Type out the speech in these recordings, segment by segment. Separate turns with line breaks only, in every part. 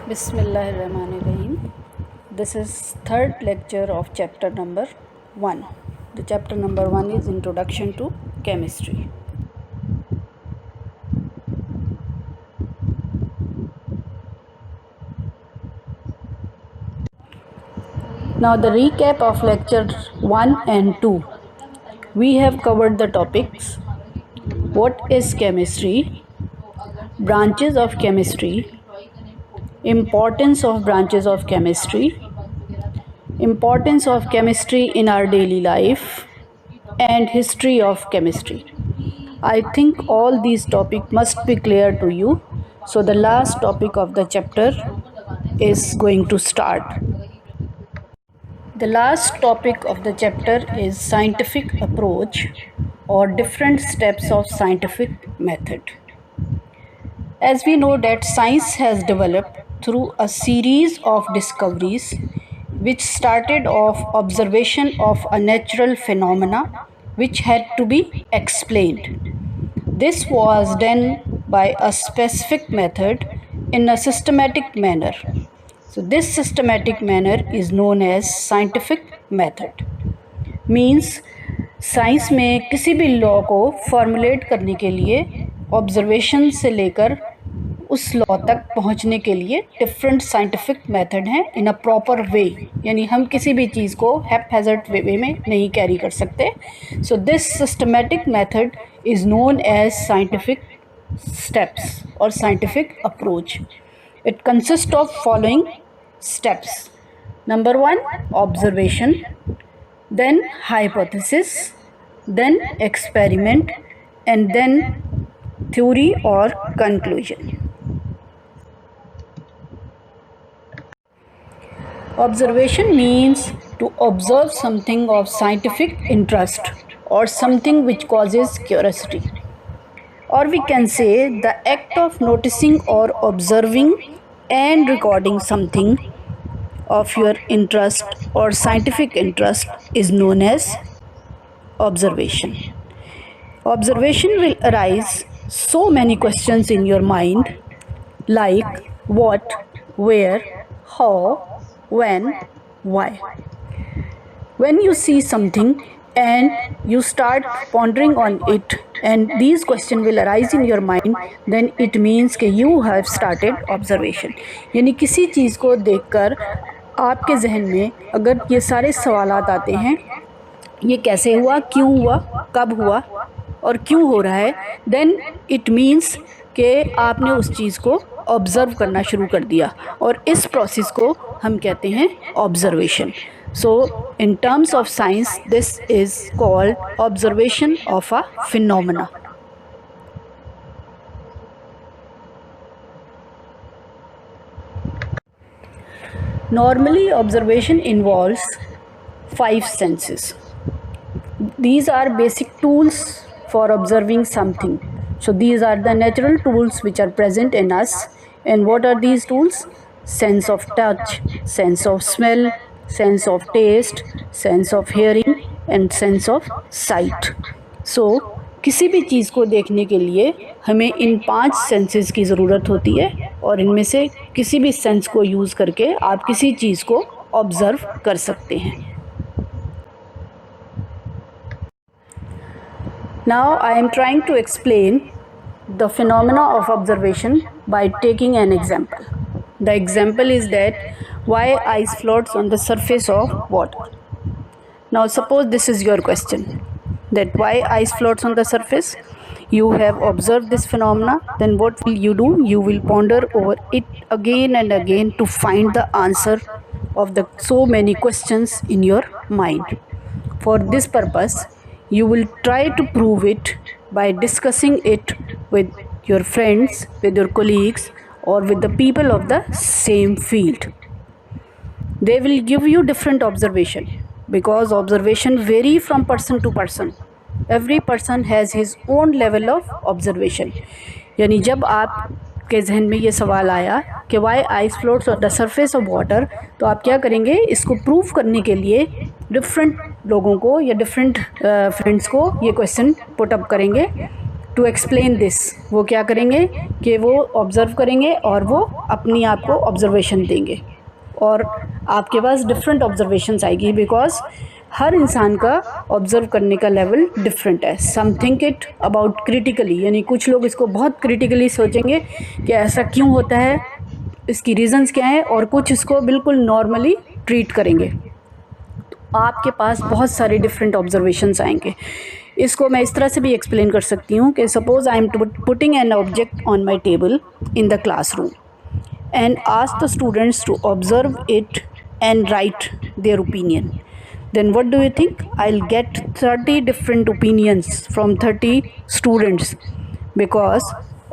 Bismillahirrahmanirrahim. This is third lecture of chapter number 1. The chapter number 1 is Introduction to Chemistry. Now the recap of lecture 1 and 2. We have covered the topics: what is chemistry, branches of chemistry, importance of branches of chemistry, importance of chemistry in our daily life, and history of chemistry. I think all these topics must be clear to you. So the last topic of the chapter is going to start. The last topic of the chapter is scientific approach or different steps of scientific method. As we know that science has developed through a series of discoveries which started off observation of a natural phenomena which had to be explained. This was done by a specific method in a systematic manner. So this systematic manner is known as scientific method. Means science में किसी भी law को formulate करने के लिए observation से लेकर उस लॉ तक पहुंचने के लिए डिफरेंट साइंटिफिक मेथड हैं इन अ प्रॉपर वे, यानी हम किसी भी चीज़ को हैप्पैज़र्ड वे में नहीं कैरी कर सकते. So this systematic method is known as scientific steps और scientific approach. It consist of following steps. Number 1, observation, then hypothesis, then experiment, and then theory or conclusion. Observation means to observe something of scientific interest or something which causes curiosity, or we can say the act of noticing or observing and recording something of your interest or scientific interest is known as observation. Observation will arise so many questions in your mind like what, where, how, when, why. When you see something and you start pondering on it and these questions will arise in your mind, then it means कि you have started observation. यानी किसी चीज़ को देखकर आपके जहन में अगर ये सारे सवालात आते हैं, ये कैसे हुआ, क्यों हुआ, कब हुआ और क्यों हो रहा है, देन इट मीन्स कि आपने उस चीज़ को ऑब्ज़र्व करना शुरू कर दिया और इस प्रोसेस को हम कहते हैं observation. So in terms of science, this is called observation of a phenomena. Normally observation involves 5 senses. These are basic tools for observing something. So these are the natural tools which are present in us. And what are these tools? Sense of touch, sense of smell, sense of taste, sense of hearing and sense of sight. So किसी भी चीज़ को देखने के लिए हमें इन 5 senses की ज़रूरत होती है और इनमें से किसी भी सेंस को यूज़ करके आप किसी चीज़ को ऑब्ज़र्व कर सकते हैं. Now I am trying to explain the phenomena of observation by taking an example. The example is that why ice floats on the surface of water. Now suppose this is your question, that why ice floats on the surface. You have observed this phenomena, then what will you do? You will ponder over it again and again to find the answer of the so many questions in your mind. For this purpose, you will try to prove it by discussing it with your friends, with your colleagues, or with the people of the same field. They will give you different observation because observation vary from person to person. Every person has his own level of observation. यानी जब आपके जहन में ये सवाल आया कि why ice floats on the surface of water, तो आप क्या करेंगे? इसको प्रूव करने के लिए डिफरेंट लोगों को या डिफरेंट फ्रेंड्स को ये क्वेश्चन पुट अप करेंगे टू एक्सप्लेन दिस, वो क्या करेंगे कि वो ऑब्ज़र्व करेंगे और वो अपनी आप को ऑब्ज़र्वेशन देंगे और आपके पास डिफरेंट ऑब्जर्वेशंस आएगी, बिकॉज हर इंसान का ऑब्ज़र्व करने का लेवल डिफरेंट है. सम थिंक इट अबाउट क्रिटिकली, यानी कुछ लोग इसको बहुत क्रिटिकली सोचेंगे कि ऐसा क्यों होता है, इसकी रीज़न्स क्या हैं, और कुछ इसको बिल्कुल नॉर्मली ट्रीट करेंगे. आपके पास बहुत सारे डिफरेंट ऑब्जर्वेशंस आएंगे. इसको मैं इस तरह से भी एक्सप्लेन कर सकती हूँ कि suppose I am putting an object on my table in the classroom and ask the students to observe it and write their opinion. Then what do you think? I'll get 30 different opinions from 30 students, because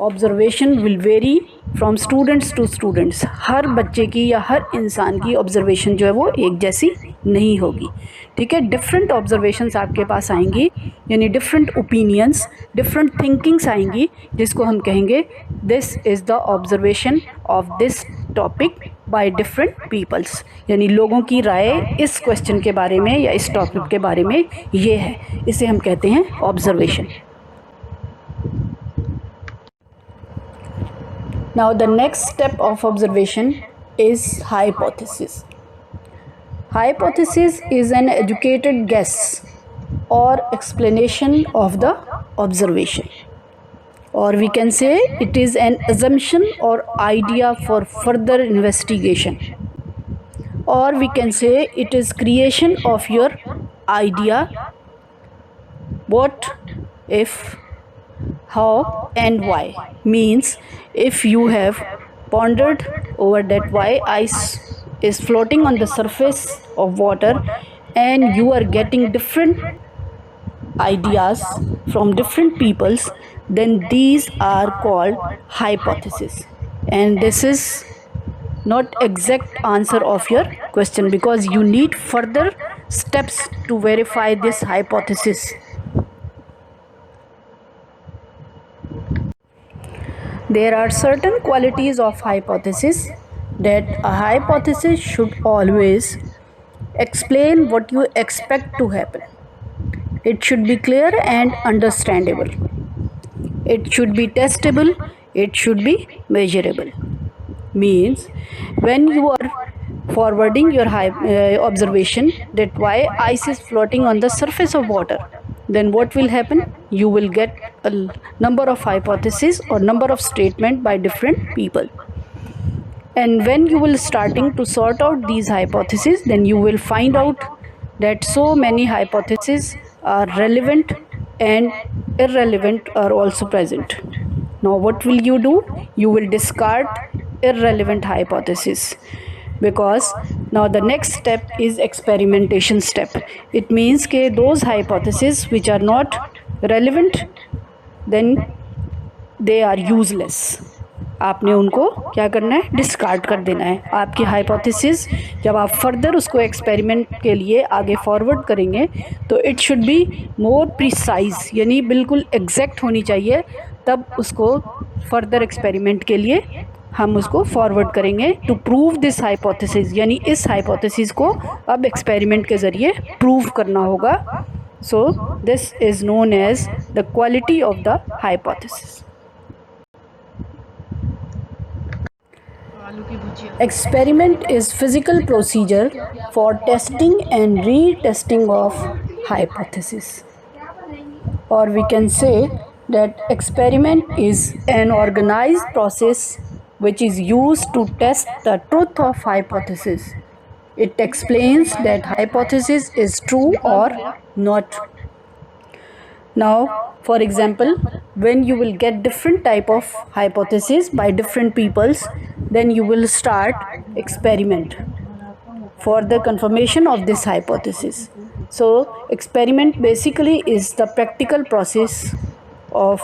observation will vary from students to students. हर बच्चे की या हर इंसान की observation जो है वो एक जैसी नहीं होगी. ठीक है, डिफरेंट ऑब्जर्वेशंस आपके पास आएंगी, यानी डिफरेंट ओपिनियंस, डिफरेंट थिंकिंग्स आएंगी, जिसको हम कहेंगे this is the observation of this topic by different peoples. यानी लोगों की राय इस क्वेश्चन के बारे में या इस टॉपिक के बारे में ये है, इसे हम कहते हैं observation. Now the next step of observation is hypothesis. Hypothesis is an educated guess or explanation of the observation, or we can say it is an assumption or idea for further investigation, or we can say it is creation of your idea, what, if, how and why. Means if you have pondered over that why ice is floating on the surface of water and you are getting different ideas from different peoples, then these are called hypotheses. And this is not exact answer of your question, because you need further steps to verify this hypothesis. There are certain qualities of hypothesis, that a hypothesis should always explain what you expect to happen. It should be clear and understandable. It should be testable. It should be measurable. Means when you are forwarding your observation that why ice is floating on the surface of water, then what will happen? You will get a number of hypotheses or number of statement by different people. And when you will starting to sort out these hypotheses, then you will find out that so many hypotheses are relevant and irrelevant are also present. Now what will you do? You will discard irrelevant hypothesis, because now the next step is experimentation step. It means कि those hypotheses which are not relevant, then they are useless. आपने उनको क्या करना है? Discard कर देना है. आपकी हाइपोथेसिस जब आप फर्दर उसको एक्सपेरिमेंट के लिए आगे फॉरवर्ड करेंगे तो it should be more precise, यानी बिल्कुल एग्जैक्ट होनी चाहिए, तब उसको फर्दर एक्सपेरिमेंट के लिए हम उसको फॉरवर्ड करेंगे टू प्रूव दिस हाइपोथेसिस. यानी इस हाइपोथेसिस को अब एक्सपेरिमेंट के ज़रिए प्रूव करना होगा. So this is known as the quality of the hypothesis. Experiment is physical procedure for testing and retesting of hypothesis, or we can say that experiment is an organized process which is used to test the truth of hypothesis. It explains that hypothesis is true or not. Now for example, when you will get different type of hypothesis by different peoples, then you will start experiment for the confirmation of this hypothesis. So experiment basically is the practical process of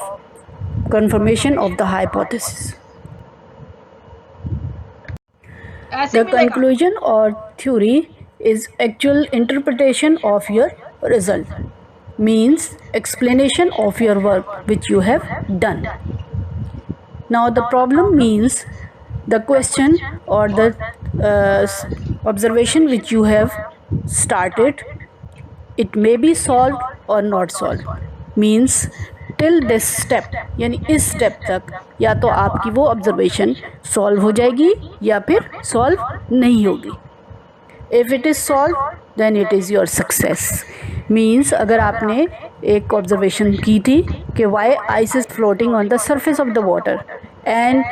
confirmation of the hypothesis. The conclusion or theory is actual interpretation of your result, means explanation of your work which you have done. Now the problem means the question or the observation which you have started, it may be solved or not solved. Means till this step, यानी इस step तक या तो आपकी वो observation solve हो जाएगी या फिर सॉल्व नहीं होगी. If it is solve then it is your success. Means अगर आपने एक ऑब्जर्वेशन की थी कि why ice is floating on the surface of the water, and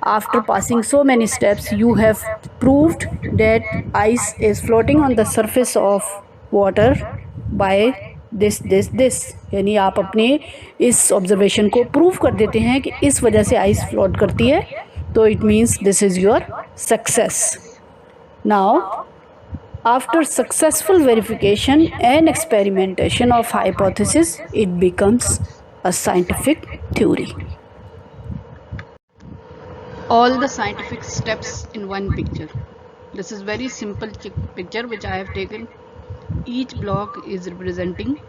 after passing so many steps you have proved that ice is floating on the surface of water by this. यानी आप अपने इस observation को prove कर देते हैं कि इस वजह से आइस फ्लोट करती है, तो it means this is your success. Now after successful verification and experimentation of hypothesis, it becomes a scientific theory. All the scientific steps in one picture. This is very simple picture which I have taken. Each block is representing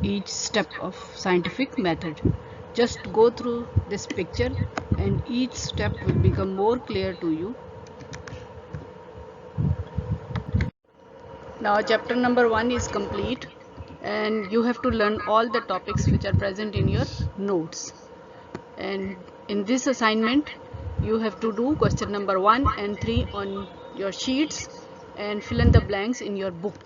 each step of scientific method. Just go through this picture and each step will become more clear to you. Now chapter number 1 is complete and you have to learn all the topics which are present in your notes. And in this assignment you have to do question number 1 and 3 on your sheets and fill in the blanks in your book.